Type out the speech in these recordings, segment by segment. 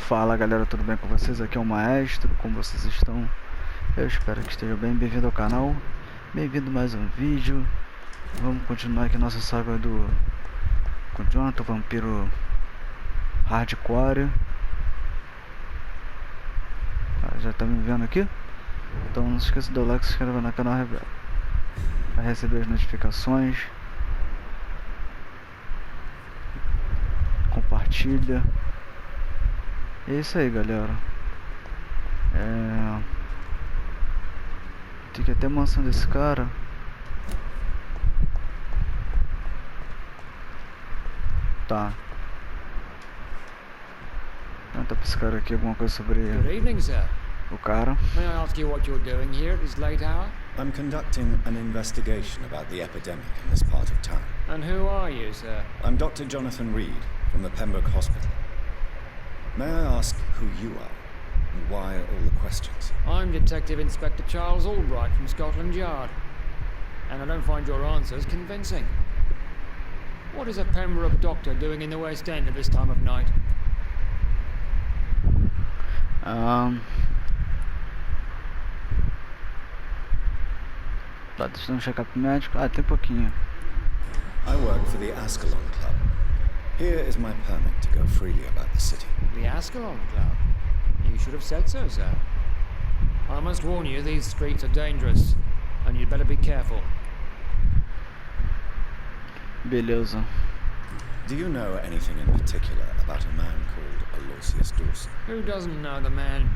Fala galera, tudo bem com vocês? Aqui é o Maestro, como vocês estão? Eu espero que estejam bem, bem-vindo ao canal, bem-vindo a mais um vídeo. Vamos continuar aqui nossa saga com o Jonathan, Vampiro Hardcore. Já tá me vendo aqui? Então não se esqueça de dar o like, se inscreva no canal para receber as notificações. Compartilha. É isso aí, galera. Tem que até a mansão desse cara. Tá. Tenta pra esse cara aqui alguma coisa sobre Good evening, sir. o cara. May I ask you what you're doing here at this late hour? I'm conducting an investigation about the epidemic in this part of town. And who are you, sir? I'm Dr. Jonathan Reed from the Pembroke Hospital. May I ask who you are and why all the questions? I'm Detective Inspector Charles Albright from Scotland Yard. And I don't find your answers convincing. What is a Pembroke doctor doing in the West End at this time of night? Tá, deixa eu checar pro médico. Ah, tem pouquinho. I work for the Ascalon Club. Here is my permit to go freely about the city. The Ascalon Club? You should have said so, sir. I must warn you, these streets are dangerous, and you'd better be careful. Beleza. Do you know anything in particular about a man called Aloysius Dawson? Who doesn't know the man?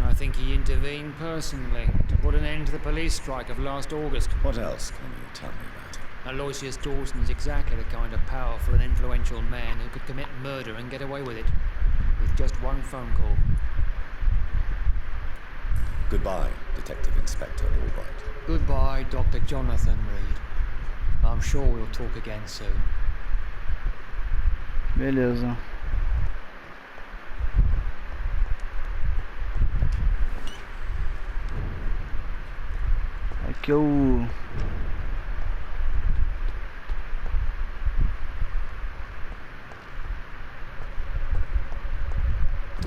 I think he intervened personally to put an end to the police strike of last August. What else can you tell me about him? Aloysius Dawson is exactly the kind of powerful and influential man who could commit murder and get away with it, with just one phone call. Goodbye, Detective Inspector Albright. Goodbye, Dr. Jonathan Reed. I'm sure we'll talk again soon. Beleza. Aqui é o...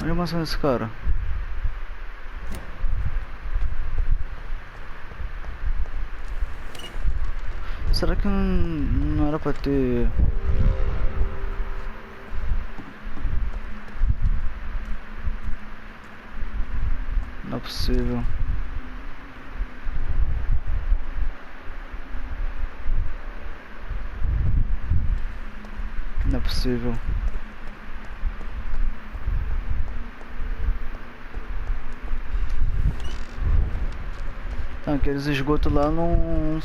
Olha a maçã desse cara. Será que não era pra ter... Não é possível. Não é possível. Aqueles esgotos lá não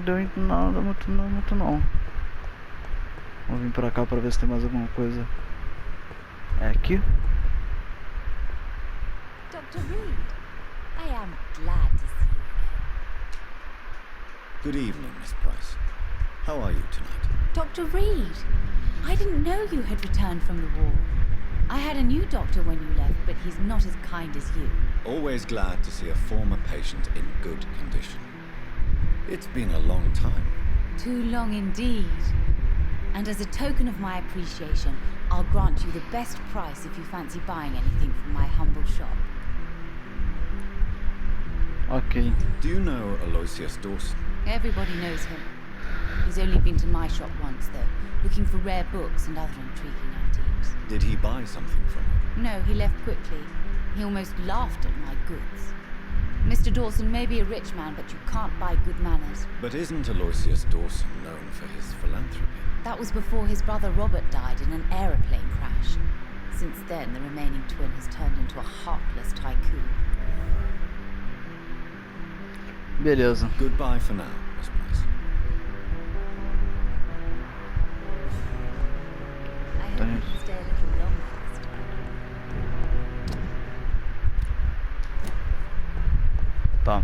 deu nada muito não. Vamos vir pra cá pra ver se tem mais alguma coisa. É aqui? Dr. Reed, I am glad to see you again. Good evening, Miss Price. How are you tonight? Dr. Reed, I didn't know you had returned from the war. I had a new doctor when you left, but he's not as kind as you. Always glad to see a former patient in good condition. It's been a long time. Too long indeed. And as a token of my appreciation, I'll grant you the best price if you fancy buying anything from my humble shop. Ok. Do you know Aloysius Dawson? Everybody knows him. He's only been to my shop once, though, looking for rare books and other intriguing antiques. Did he buy something from you? No, he left quickly. He almost laughed at my goods. Mr. Dawson may be a rich man, but you can't buy good manners. But isn't Aloysius Dawson known for his philanthropy? That was before his brother Robert died in an aeroplane crash. Since then, the remaining twin has turned into a heartless tycoon. Beleza. Goodbye for now, Miss Price. I hope you can stay a little longer this time. Tá.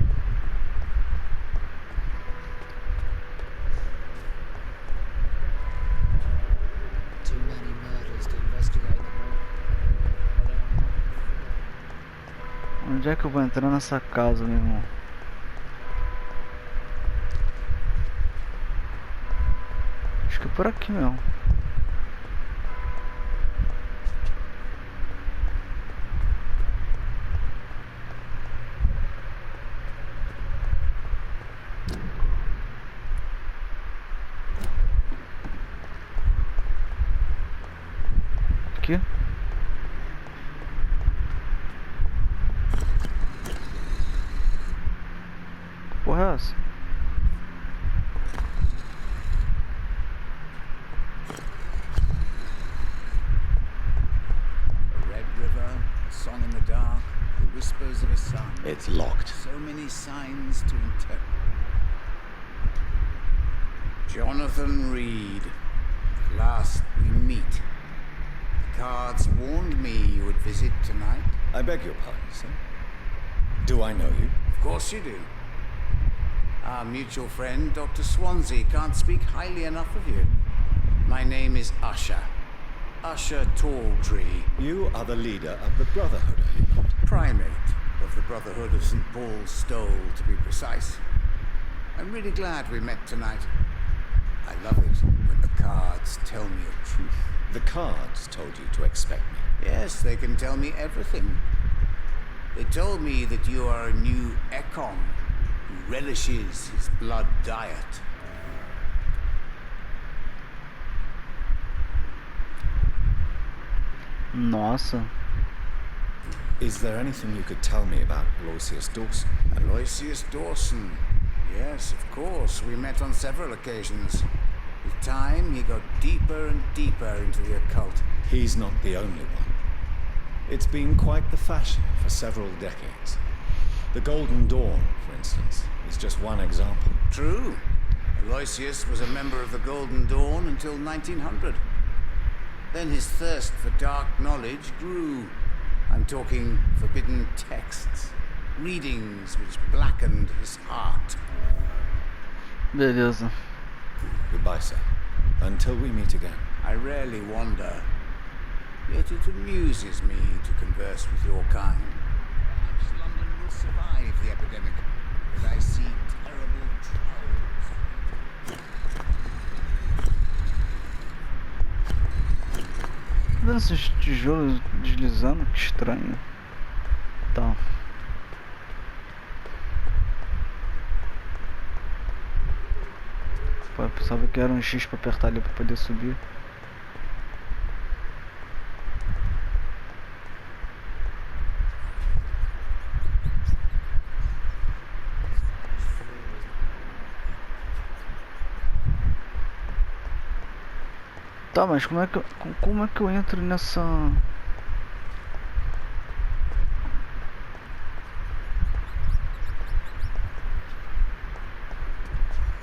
Too many murders to investigate them all. Onde é que eu vou entrar nessa casa, meu irmão? Acho que é por aqui mesmo. aqui. Que porra é essa? A red river, a song in the dark, the whispers of a sun. It's locked. So many signs to interpret. Jonathan Reed. At last we meet. The cards warned me you would visit tonight. I beg your pardon, sir. Do I know you? Of course you do. Our mutual friend, Dr. Swansea, can't speak highly enough of you. My name is Usher. Usher Talltree. You are the leader of the Brotherhood, are you not? Primate of the Brotherhood of St. Paul's Stole, to be precise. I'm really glad we met tonight. I love it when the cards tell me the truth. The cards told you to expect me. Yes, they can tell me everything. They told me that you are a new Ekon who relishes his blood diet. Nossa. Is there anything you could tell me about Aloysius Dawson? Aloysius Dawson. Yes, of course. We met on several occasions. With time, he got deeper and deeper into the occult. He's not the only one. It's been quite the fashion for several decades. The Golden Dawn, for instance, is just one example. True. Aloysius was a member of the Golden Dawn until 1900. Then his thirst for dark knowledge grew. I'm talking forbidden texts, readings which blackened his heart. Beleza. Goodbye, sir. Until we meet again. I rarely wander, yet it amuses me to converse with your kind. Perhaps London will survive the epidemic, but I see terrible trials. Tô vendo esses tijolos deslizando, que estranho. Tá. Eu pensava que era um X pra apertar ali pra poder subir. Tá, mas como é que eu entro nessa...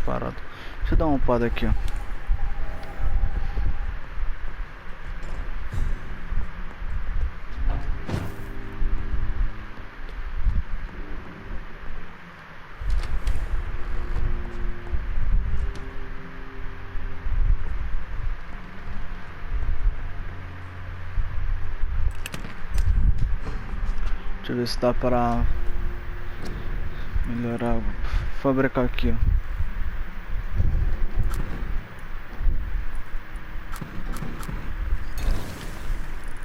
Parado. Deixa eu dar uma upada aqui, ó. Deixa eu ver se dá para melhorar, fabricar aqui, ó.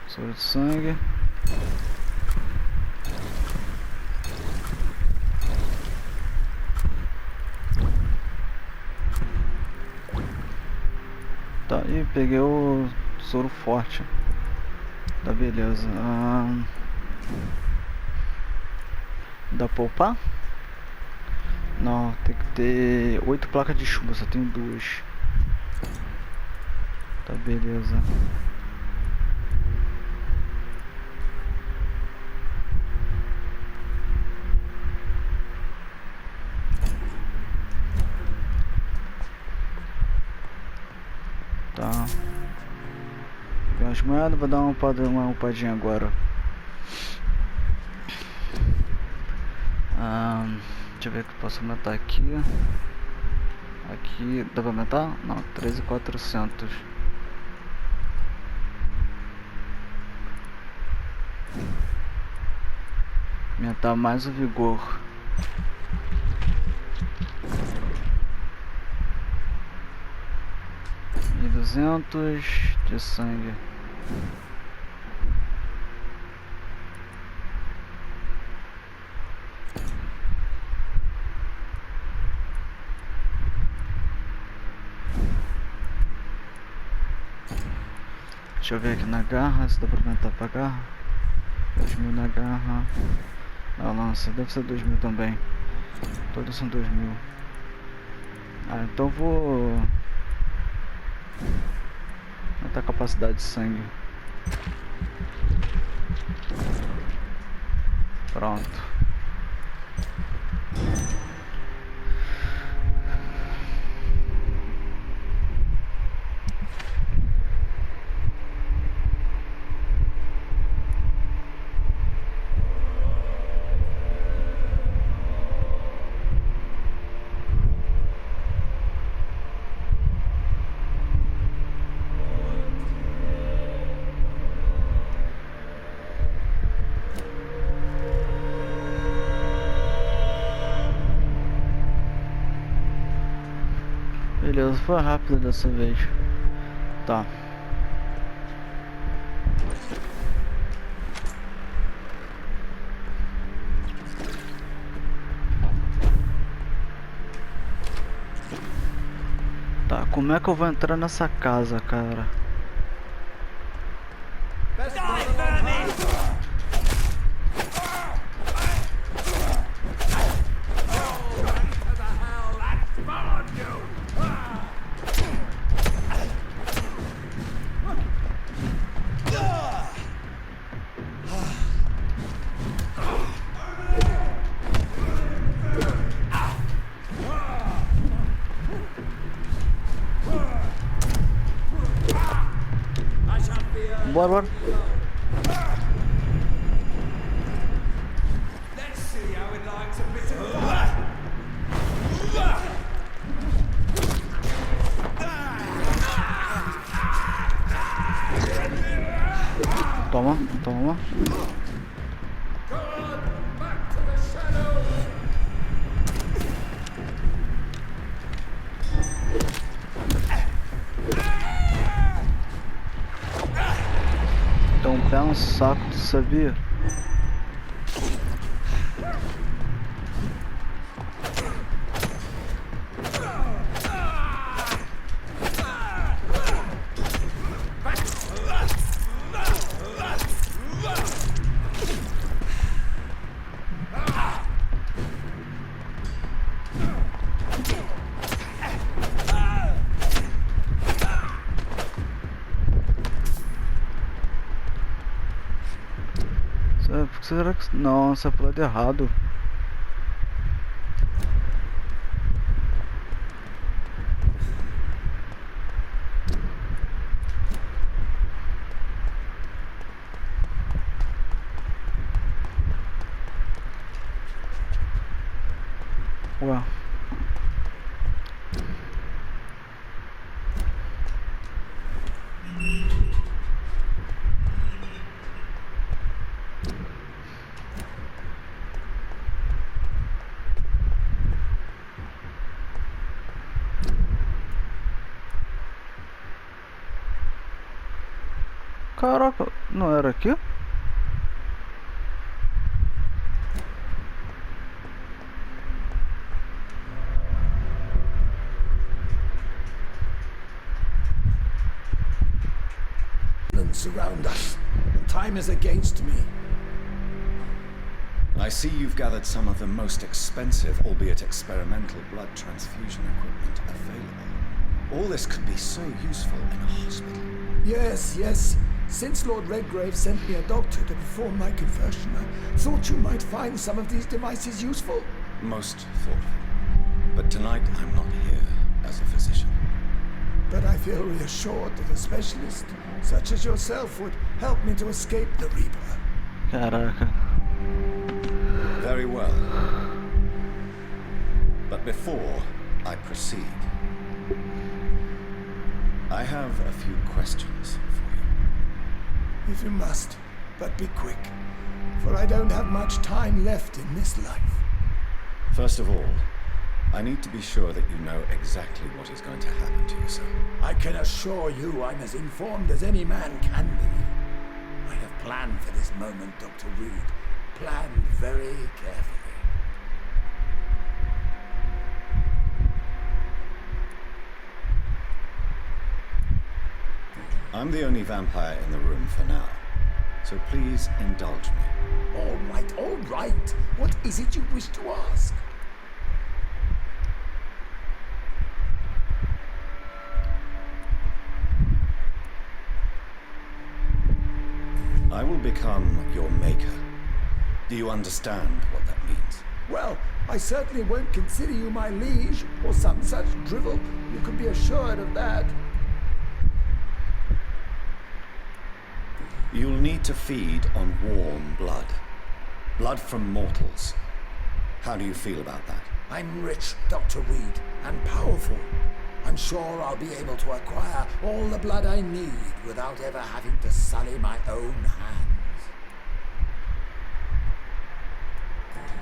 Soro de sangue. Tá, e peguei o soro forte. Tá, beleza. Dá pra poupar? Não, tem que ter 8 placas de chuva, só tenho 2. Tá, beleza. Tá. Pegar as moedas, vou dar uma upadinha agora. Deixa eu ver o que eu posso aumentar aqui. Aqui, dá pra aumentar? Não, 13.400. Aumentar mais o vigor. E 200 de sangue. Deixa eu ver aqui na garra, se dá pra aumentar pra garra. 2000 na garra. Na lança, deve ser 2000 também. Todos são 2000. Ah, então vou aumentar a capacidade de sangue. Pronto. Beleza, foi rápido dessa vez. Tá. Tá, como é que eu vou entrar nessa casa, cara? Bora, bora. Toma, toma. Então pé um saco, tu sabia? Será que... Não, essa é pro lado errado. Ué. Caraca, não era aqui? Surround us. Time is against me. I see you've gathered some of the most expensive, albeit experimental, blood transfusion equipment available. All this could be so useful in a hospital. Yes, yes. Since Lord Redgrave sent me a doctor to perform my conversion, I thought you might find some of these devices useful. Most thoughtful. But tonight I'm not here as a physician. But I feel reassured that a specialist such as yourself would help me to escape the Reaper. Caraca. Very well. But before I proceed, I have a few questions for you. If you must, but be quick, for I don't have much time left in this life. First of all, I need to be sure that you know exactly what is going to happen to you, sir. I can assure you I'm as informed as any man can be. I have planned for this moment, Dr. Reed. Planned very carefully. I'm the only vampire in the room for now, so please indulge me. All right. What is it you wish to ask? I will become your maker. Do you understand what that means? Well, I certainly won't consider you my liege, or some such drivel. You can be assured of that. You'll need to feed on warm blood. Blood from mortals. How do you feel about that? I'm rich, Dr. Reed, and powerful. I'm sure I'll be able to acquire all the blood I need without ever having to sully my own hands.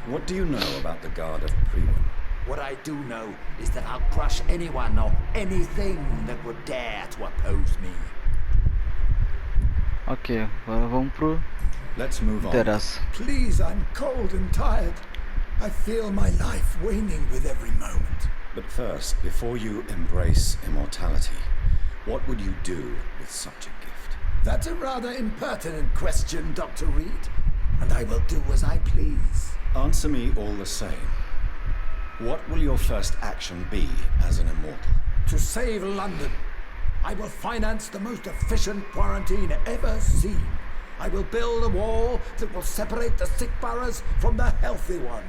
What do you know about the Guard of Priwen? What I do know is that I'll crush anyone or anything that would dare to oppose me. Ok, agora vamos pro Let's move on. interessa. Please, I'm cold and tired. I feel my life waning with every moment. But first, before you embrace immortality, what would you do with such a gift? That's a rather impertinent question, Dr. Reed, and I will do as I please. Answer me all the same. What will your first action be as an immortal? To save London, I will finance the most efficient quarantine ever seen. I will build a wall that will separate the sick boroughs from the healthy ones.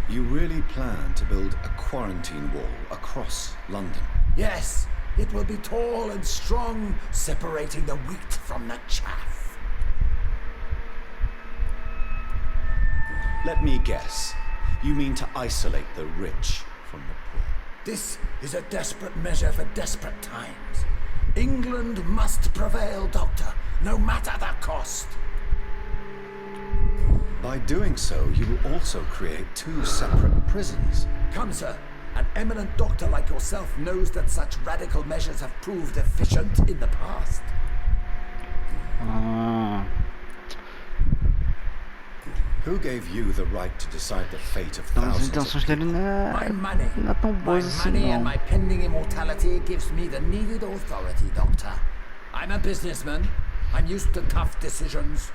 You really plan to build a quarantine wall across London? Yes, it will be tall and strong, separating the wheat from the chaff. Let me guess. You mean to isolate the rich from the poor? This is a desperate measure for desperate times. England must prevail, Doctor, no matter the cost. By doing so, you will also create two separate prisons. Come, sir. An eminent doctor like yourself knows that such radical measures have proved efficient in the past. Ah, Who gave you the right to decide the fate of então as thousands intenções of dele people? My money. não é tão My boas assim money and não. my pending immortality gives me the needed authority, Doctor. I'm a businessman. I'm used to tough decisions.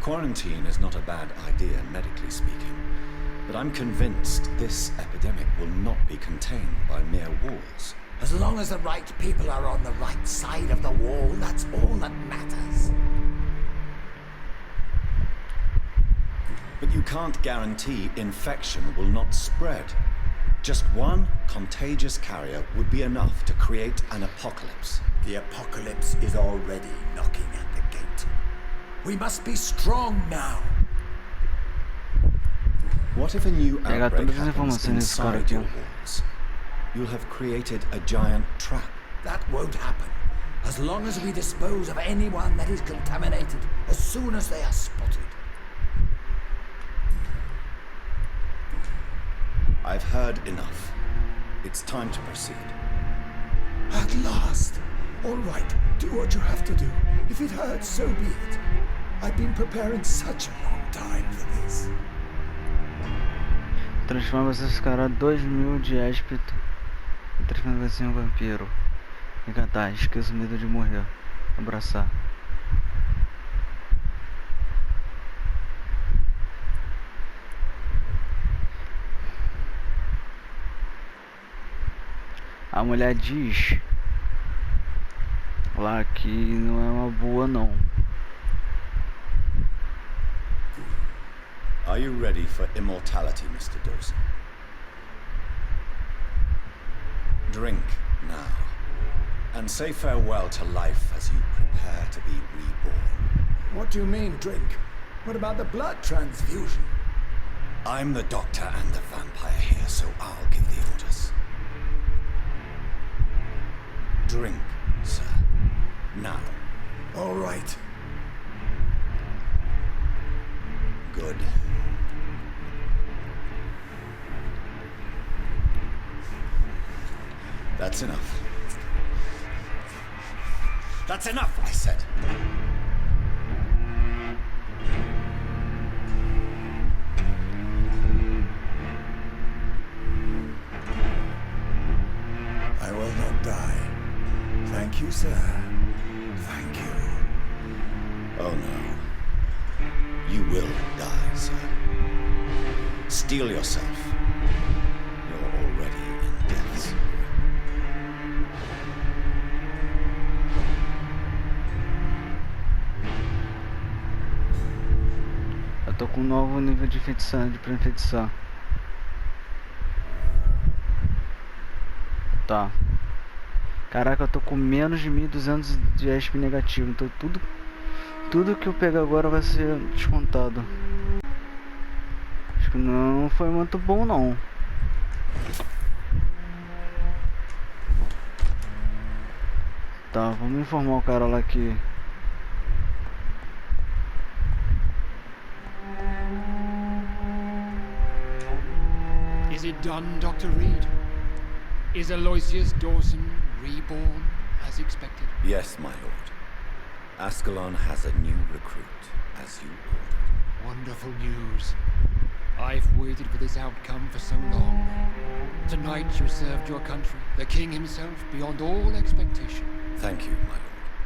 Quarantine is not a bad idea, medically speaking. But I'm convinced this epidemic will not be contained by mere walls. As long as the right people are on the right side of the wall, that's all that matters. But you can't guarantee infection will not spread. Just one contagious carrier would be enough to create an apocalypse. The apocalypse is already knocking at the gate. We must be strong now. What if a new Pegar outbreak todas as happens informações nesse cara inside aqui, your ó. walls? You'll have created a giant trap. That won't happen. As long as we dispose of anyone that is contaminated as soon as they are spotted. I've heard enough. It's time to proceed. At last. All right, do what you have to do. If it hurts, so be it. I've been preparing such a long time for this. Transforma esses caras 2000 de espírito e transforma você em um vampiro. Encantar, esqueça o medo de morrer. Abraçar. A mulher diz lá que não é uma boa não. Are you ready for immortality, Mr. Dawson? Drink now, and say farewell to life as you prepare to be reborn. What do you mean, drink? What about the blood transfusion? I'm the doctor and the vampire here, so I'll give the orders. Drink, sir. Now. All right. Good. That's enough. That's enough, I said. sir. Thank you. Oh no. You will die, sir. Steel yourself. You're already in death's grip. Eu tô com um novo nível de feitiçar, pra enfeitiçar. Tá. Caraca, eu tô com menos de 1200 de ESP negativo. Então tudo que eu pegar agora vai ser descontado. Acho que não foi muito bom não. Tá, vamos informar o cara lá que... Is it done, Dr. Reed? Is Aloysius Dawson reborn as expected? Yes, my lord. Ascalon has a new recruit, as you ordered. Wonderful news. I've waited for this outcome for so long. Tonight you served your country, the king himself, beyond all expectation. Thank you, my lord.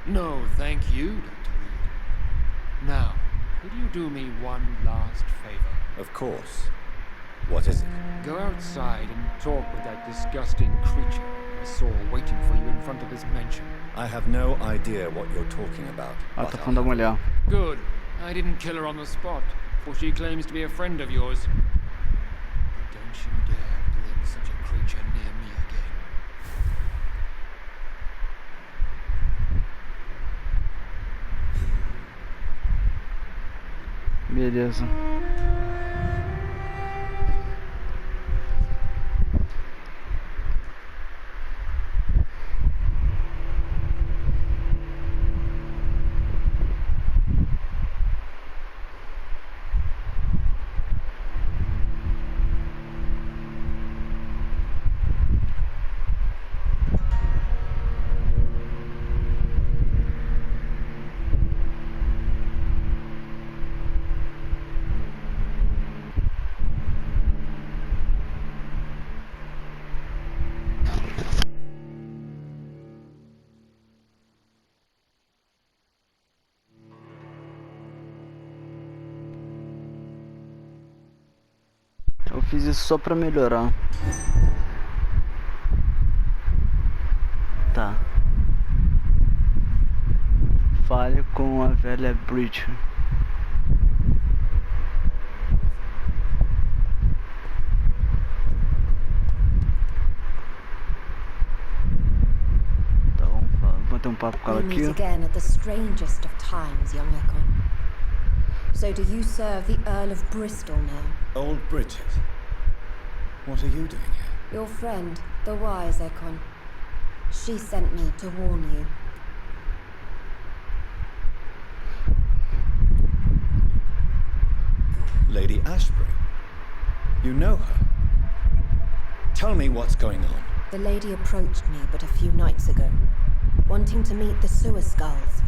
No, thank you, Dr. Reed. Now, could you do me one last favor? Of course. What is it? Go outside and talk with that disgusting creature I saw waiting for you in front of this mansion. I have no idea what you're talking about. Ah, but tá I'll falando da have mulher. Good. I didn't kill her on the spot, for she claims to be a friend of yours. But don't you dare bring such a creature near me again. Beleza. Eu fiz isso só pra melhorar. Tá. Fale com a velha Bridge. Então, vamos bater um papo com ela We meet aqui. again at the strangest of times, young Ekon. So do you serve the Earl of Bristol now? Old Bridget. What are you doing here? Your friend, the wise Ekon. She sent me to warn you. Lady Ashbury. You know her. Tell me what's going on. The lady approached me but a few nights ago, wanting to meet the Sewer Skulls.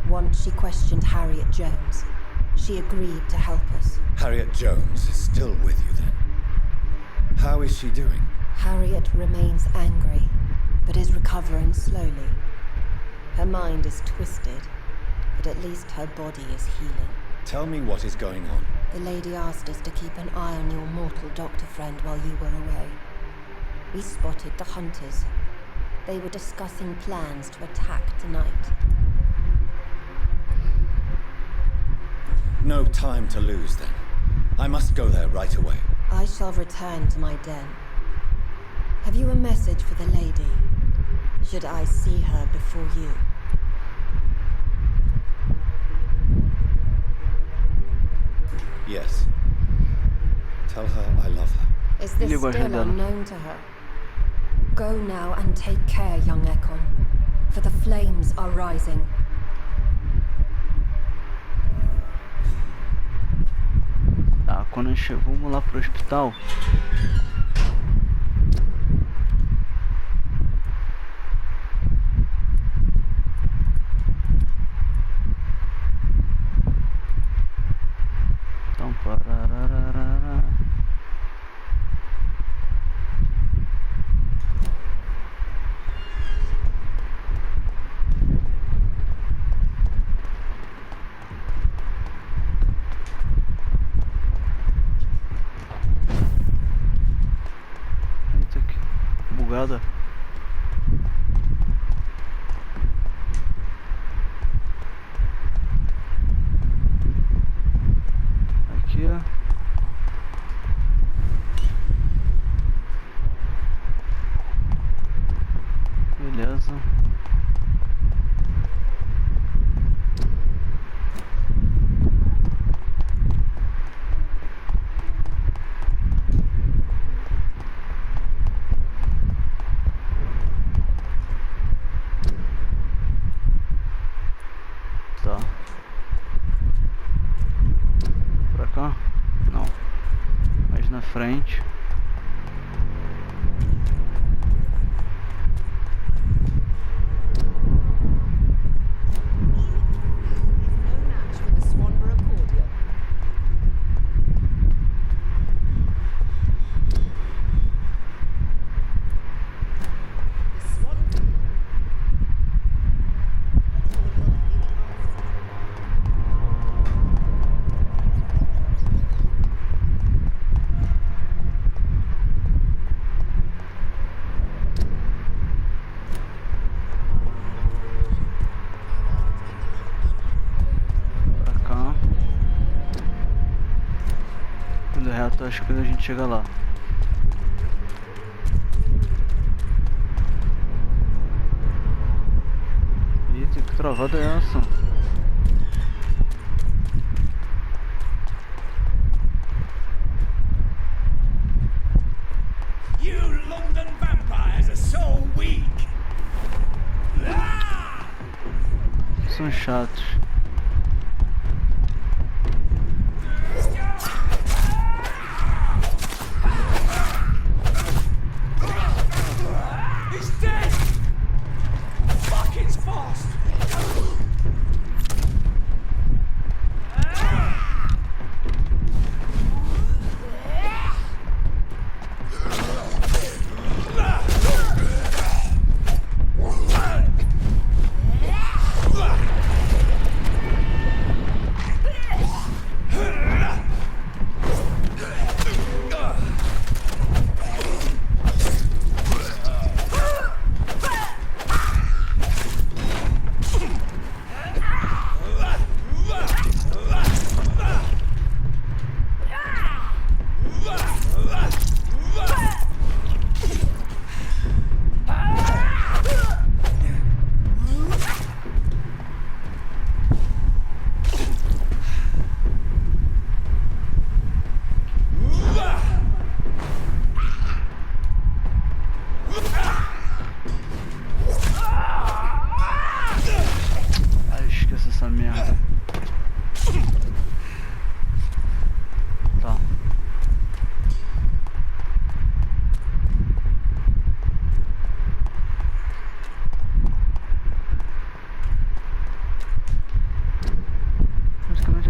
Once she questioned Harriet Jones. She agreed to help us. Harriet Jones is still with you then? How is she doing? Harriet remains angry, but is recovering slowly. Her mind is twisted, but at least her body is healing. Tell me what is going on. The lady asked us to keep an eye on your mortal doctor friend while you were away. We spotted the hunters. They were discussing plans to attack tonight. No time to lose then. I must go there right away. I shall return to my den. Have you a message for the lady? Should I see her before you? Yes. Tell her I love her. Is this You go still ahead, then. unknown to her? Go now and take care, young Ekon, for the flames are rising. Tá, quando a gente vamos lá pro hospital. Então, parararara. Tá. Pra cá? Não. Mais na frente. Reto, acho que a gente chega lá. Eita, que travada é essa? You London vampires are so weak. São chatos.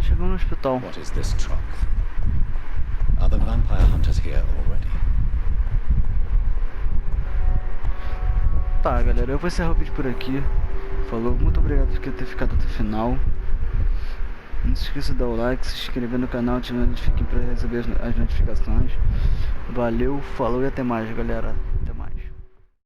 Chegou no hospital. What is this truck? Are the vampire hunters here already? Tá, galera, eu vou encerrar o vídeo por aqui. Falou, muito obrigado por ter ficado até o final. Não se esqueça de dar o like, se inscrever no canal, ativar as notificações para receber as notificações. Valeu, falou e até mais, galera.